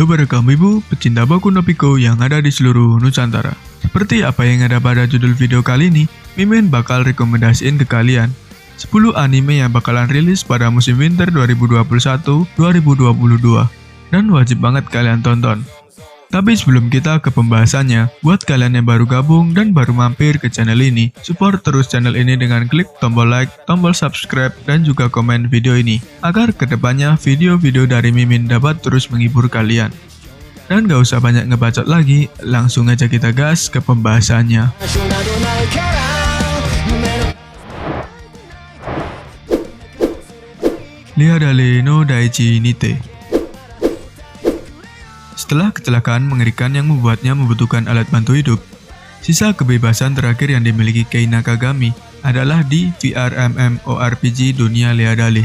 Halo para kamu ibu, pecinta Boku no Pico yang ada di seluruh Nusantara. Seperti apa yang ada pada judul video kali ini, Mimin bakal rekomendasiin ke kalian 10 anime yang bakalan rilis pada musim winter 2021-2022 dan wajib banget kalian tonton. Tapi sebelum kita ke pembahasannya, buat kalian yang baru gabung dan baru mampir ke channel ini, support terus channel ini dengan klik tombol like, tombol subscribe, dan juga komen video ini, agar kedepannya video-video dari Mimin dapat terus menghibur kalian. Dan gak usah banyak ngebacot lagi, langsung aja kita gas ke pembahasannya. Leadale no Daichi Nite. Setelah kecelakaan mengerikan yang membuatnya membutuhkan alat bantu hidup, sisa kebebasan terakhir yang dimiliki Kei Nakagami adalah di VR MMORPG dunia Leadale.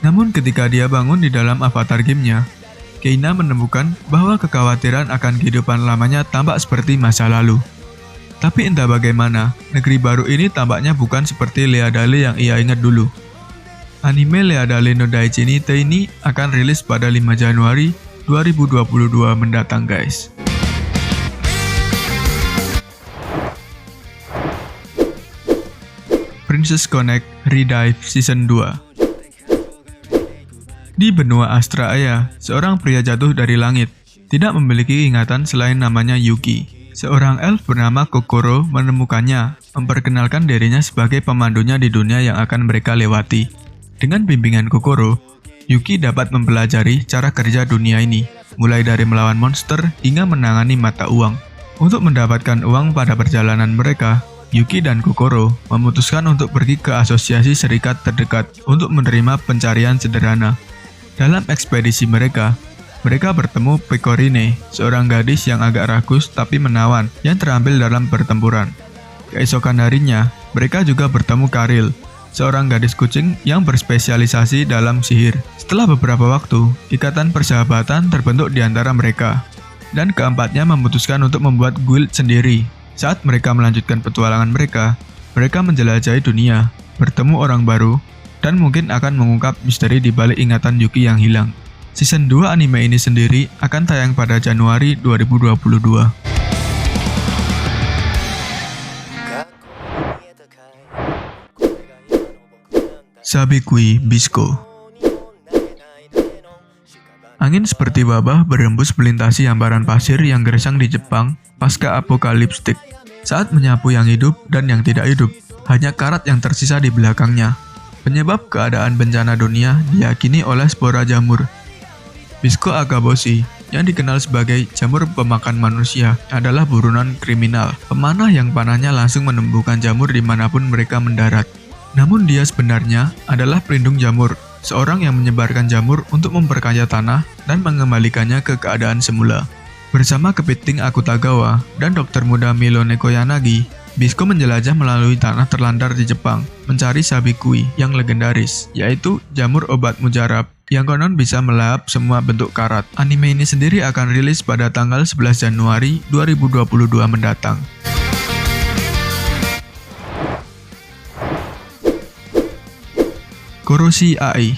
Namun ketika dia bangun di dalam avatar gamenya, Keina menemukan bahwa kekhawatiran akan kehidupan lamanya tampak seperti masa lalu. Tapi entah bagaimana, negeri baru ini tampaknya bukan seperti Leadale yang ia ingat dulu. Anime Leadale no Daichi Nite ini akan rilis pada 5 Januari 2022 mendatang, guys. Princess Connect Redive Season 2. Di benua Astraea, seorang pria jatuh dari langit, tidak memiliki ingatan selain namanya Yuki. Seorang elf bernama Kokoro menemukannya, memperkenalkan dirinya sebagai pemandunya di dunia yang akan mereka lewati. Dengan bimbingan Kokoro, Yuki dapat mempelajari cara kerja dunia ini, mulai dari melawan monster hingga menangani mata uang. Untuk mendapatkan uang pada perjalanan mereka, Yuki dan Kokoro memutuskan untuk pergi ke asosiasi serikat terdekat untuk menerima pencarian sederhana. Dalam ekspedisi mereka bertemu Pecorine, seorang gadis yang agak rakus tapi menawan yang terambil dalam pertempuran. Keesokan harinya, mereka juga bertemu Karil, seorang gadis kucing yang berspesialisasi dalam sihir. Setelah beberapa waktu, ikatan persahabatan terbentuk di antara mereka. Dan keempatnya memutuskan untuk membuat guild sendiri. Saat mereka melanjutkan petualangan mereka menjelajahi dunia, bertemu orang baru, dan mungkin akan mengungkap misteri di balik ingatan Yuki yang hilang. Season 2 anime ini sendiri akan tayang pada Januari 2022. Sabikui Bisco. Angin seperti wabah berembus melintasi hamparan pasir yang gersang di Jepang pasca apokaliptik. Saat menyapu yang hidup dan yang tidak hidup, hanya karat yang tersisa di belakangnya. Penyebab keadaan bencana dunia diyakini oleh spora jamur. Bisco Akaboshi, yang dikenal sebagai jamur pemakan manusia, adalah buronan kriminal, pemanah yang panahnya langsung menumbuhkan jamur dimanapun mereka mendarat. Namun dia sebenarnya adalah pelindung jamur, seorang yang menyebarkan jamur untuk memperkaya tanah dan mengembalikannya ke keadaan semula. Bersama kepiting Akutagawa dan dokter muda Milone Koyanagi, Bisco menjelajah melalui tanah terlantar di Jepang, mencari sabikui yang legendaris, yaitu jamur obat mujarab, yang konon bisa melahap semua bentuk karat. Anime ini sendiri akan rilis pada tanggal 11 Januari 2022 mendatang. Koroshi Ai.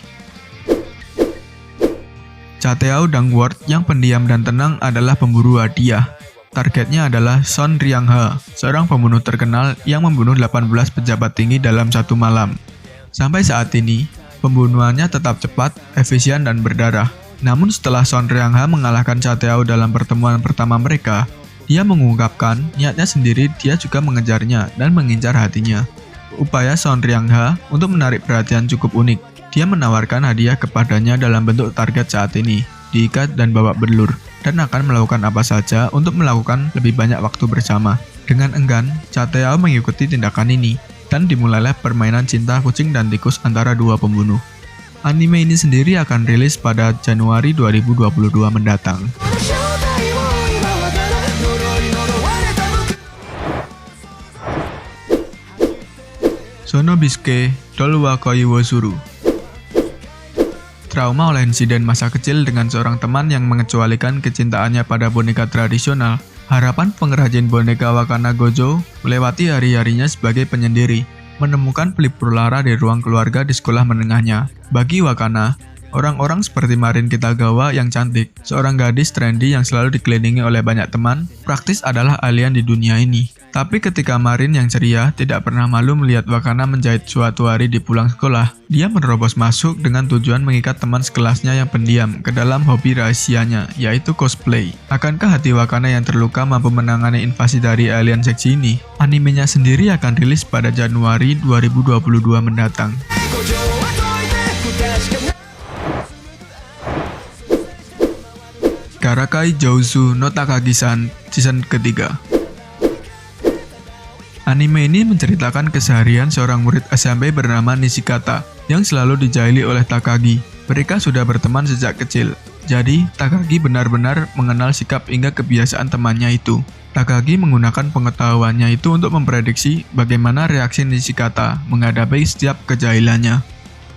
Chateau Dangward yang pendiam dan tenang adalah pemburu hadiah. Targetnya adalah Son Ryangha, seorang pembunuh terkenal yang membunuh 18 pejabat tinggi dalam satu malam. Sampai saat ini, pembunuhannya tetap cepat, efisien, dan berdarah. Namun setelah Son Ryangha mengalahkan Chateau dalam pertemuan pertama mereka, dia mengungkapkan niatnya sendiri dia juga mengejarnya dan mengincar hatinya. Upaya Son Ryangha untuk menarik perhatian cukup unik. Dia menawarkan hadiah kepadanya dalam bentuk target saat ini, diikat dan bawa belur, dan akan melakukan apa saja untuk melakukan lebih banyak waktu bersama. Dengan enggan, Chateau mengikuti tindakan ini, dan dimulailah permainan cinta kucing dan tikus antara dua pembunuh. Anime ini sendiri akan rilis pada Januari 2022 mendatang. Sonobiske Dolwa Koiwosuru. Trauma oleh insiden masa kecil dengan seorang teman yang mengecualikan kecintaannya pada boneka tradisional, harapan pengrajin boneka Wakana Gojo melewati hari-harinya sebagai penyendiri, menemukan pelipur lara di ruang keluarga di sekolah menengahnya. Bagi Wakana, Orang-orang seperti Marin Kitagawa yang cantik, seorang gadis trendy yang selalu dikelilingi oleh banyak teman, praktis adalah alien di dunia ini. Tapi ketika Marin yang ceria tidak pernah malu melihat Wakana menjahit suatu hari di pulang sekolah, dia menerobos masuk dengan tujuan mengikat teman sekelasnya yang pendiam ke dalam hobi rahasianya, yaitu cosplay. Akankah hati Wakana yang terluka mampu menangani invasi dari alien seksi ini? Animenya sendiri akan rilis pada Januari 2022 mendatang. Karakai Jousu no Takagi-san season ketiga. Anime ini menceritakan keseharian seorang murid SMP bernama Nishikata yang selalu dijahili oleh Takagi. Mereka sudah berteman sejak kecil, jadi Takagi benar-benar mengenal sikap hingga kebiasaan temannya itu. Takagi menggunakan pengetahuannya itu untuk memprediksi bagaimana reaksi Nishikata menghadapi setiap kejahilannya.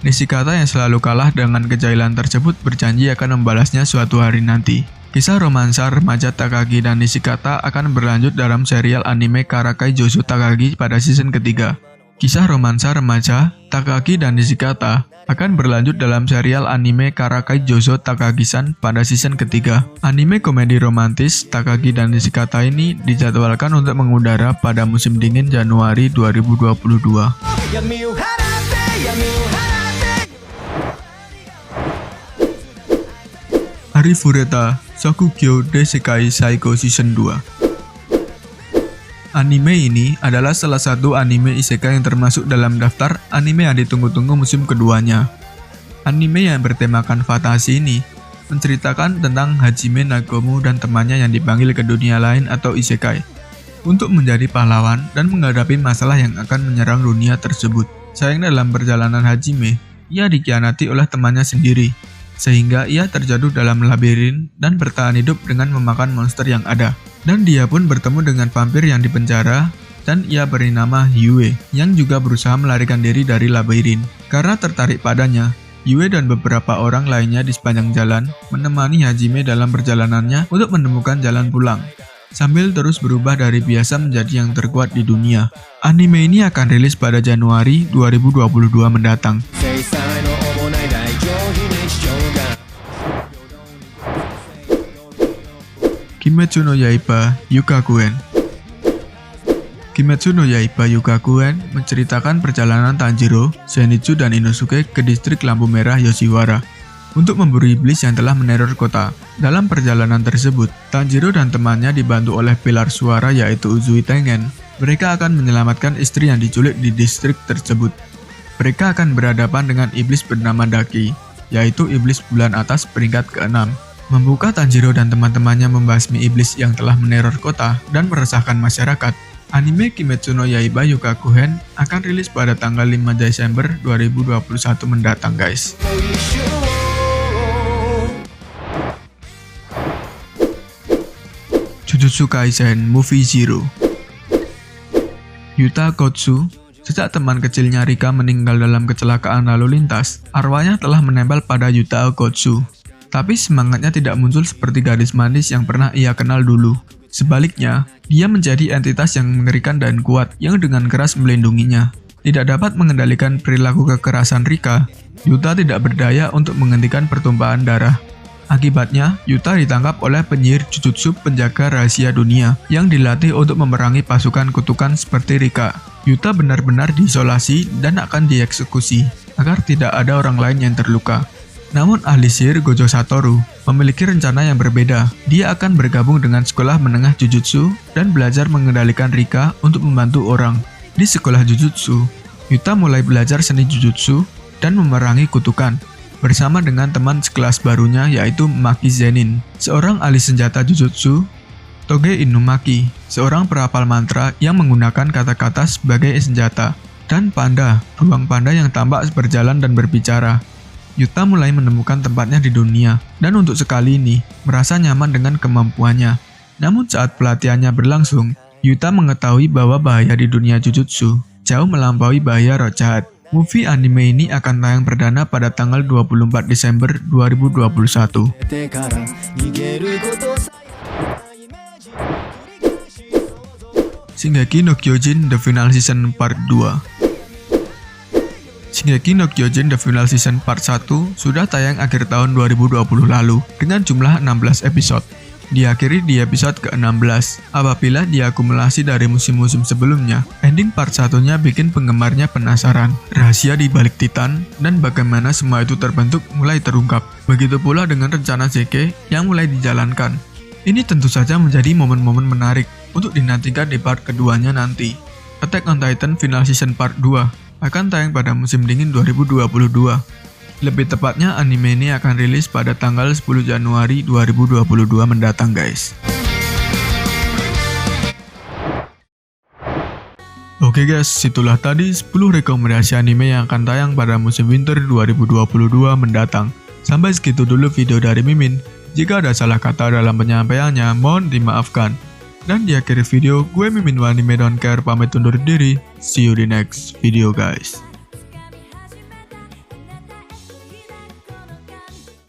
Nishikata yang selalu kalah dengan kejahilan tersebut berjanji akan membalasnya suatu hari nanti. Kisah romansa remaja Takagi dan Nishikata akan berlanjut dalam serial anime Karakai Jousu Takagi pada season ketiga. Kisah romansa remaja Takagi dan Nishikata akan berlanjut dalam serial anime Karakai Jousu Takagi-san pada season ketiga. Anime komedi romantis Takagi dan Nishikata ini dijadwalkan untuk mengudara pada musim dingin Januari 2022. Arifureta Shokugyo Desekai Saiko Season 2. Anime ini adalah salah satu anime isekai yang termasuk dalam daftar anime yang ditunggu-tunggu musim keduanya. Anime yang bertemakan fantasi ini menceritakan tentang Hajime Nagomu dan temannya yang dipanggil ke dunia lain atau isekai untuk menjadi pahlawan dan menghadapi masalah yang akan menyerang dunia tersebut. Sayang dalam perjalanan Hajime, ia dikhianati oleh temannya sendiri, sehingga ia terjatuh dalam labirin dan bertahan hidup dengan memakan monster yang ada. Dan dia pun bertemu dengan vampir yang dipenjara, dan ia beri nama Yue, yang juga berusaha melarikan diri dari labirin. Karena tertarik padanya, Yue dan beberapa orang lainnya di sepanjang jalan menemani Hajime dalam perjalanannya untuk menemukan jalan pulang, sambil terus berubah dari biasa menjadi yang terkuat di dunia. Anime ini akan rilis pada Januari 2022 mendatang. Kimetsu no Yaiba Yukaguen. Kimetsu no Yaiba Yukaguen menceritakan perjalanan Tanjiro, Zenitsu, dan Inosuke ke distrik lampu merah Yoshiwara untuk memburu iblis yang telah meneror kota. Dalam perjalanan tersebut, Tanjiro dan temannya dibantu oleh pilar suara yaitu Uzui Tengen. Mereka akan menyelamatkan istri yang diculik di distrik tersebut. Mereka akan berhadapan dengan iblis bernama Daki, yaitu iblis bulan atas peringkat ke-6. Membuka Tanjiro dan teman-temannya membasmi iblis yang telah meneror kota dan meresahkan masyarakat. Anime Kimetsu no Yaiba Yukaguen akan rilis pada tanggal 5 Desember 2021 mendatang, guys. Jujutsu Kaisen Movie Zero. Yuta Kotsu, sejak teman kecilnya Rika meninggal dalam kecelakaan lalu lintas, arwahnya telah menempel pada Yuta Kotsu. Tapi semangatnya tidak muncul seperti gadis manis yang pernah ia kenal dulu. Sebaliknya, dia menjadi entitas yang mengerikan dan kuat yang dengan keras melindunginya. Tidak dapat mengendalikan perilaku kekerasan Rika, Yuta tidak berdaya untuk menghentikan pertumpahan darah. Akibatnya, Yuta ditangkap oleh penyihir Jujutsu penjaga rahasia dunia yang dilatih untuk memerangi pasukan kutukan seperti Rika. Yuta benar-benar diisolasi dan akan dieksekusi agar tidak ada orang lain yang terluka. Namun ahli sihir Gojo Satoru memiliki rencana yang berbeda. Dia akan bergabung dengan sekolah menengah Jujutsu dan belajar mengendalikan Rika untuk membantu orang. Di sekolah Jujutsu, Yuta mulai belajar seni Jujutsu dan memerangi kutukan bersama dengan teman sekelas barunya yaitu Maki Zenin, seorang ahli senjata Jujutsu, Toge Inumaki, seorang perapal mantra yang menggunakan kata-kata sebagai senjata, dan Panda, beruang panda yang tampak berjalan dan berbicara. Yuta mulai menemukan tempatnya di dunia, dan untuk sekali ini, merasa nyaman dengan kemampuannya. Namun saat pelatihannya berlangsung, Yuta mengetahui bahwa bahaya di dunia Jujutsu jauh melampaui bahaya roh jahat. Movie anime ini akan tayang perdana pada tanggal 24 Desember 2021. Shingeki no Kyojin The Final Season Part 2. Shingeki no Kyojin The Final Season Part 1 sudah tayang akhir tahun 2020 lalu dengan jumlah 16 episode. Diakhiri di episode ke-16, apabila diakumulasi dari musim-musim sebelumnya. Ending part 1-nya bikin penggemarnya penasaran, rahasia di balik Titan, dan bagaimana semua itu terbentuk mulai terungkap. Begitu pula dengan rencana Zeke yang mulai dijalankan. Ini tentu saja menjadi momen-momen menarik untuk dinantikan di part keduanya nanti. Attack on Titan Final Season Part 2 akan tayang pada musim dingin 2022. Lebih tepatnya anime ini akan rilis pada tanggal 10 Januari 2022 mendatang guys. Oke guys, itulah tadi 10 rekomendasi anime yang akan tayang pada musim winter 2022 mendatang. Sampai segitu dulu video dari Mimin. Jika ada salah kata dalam penyampaiannya, mohon dimaafkan. Dan di akhir video, gue Mimin Wanime Don't Care pamit undur diri. See you di next video guys.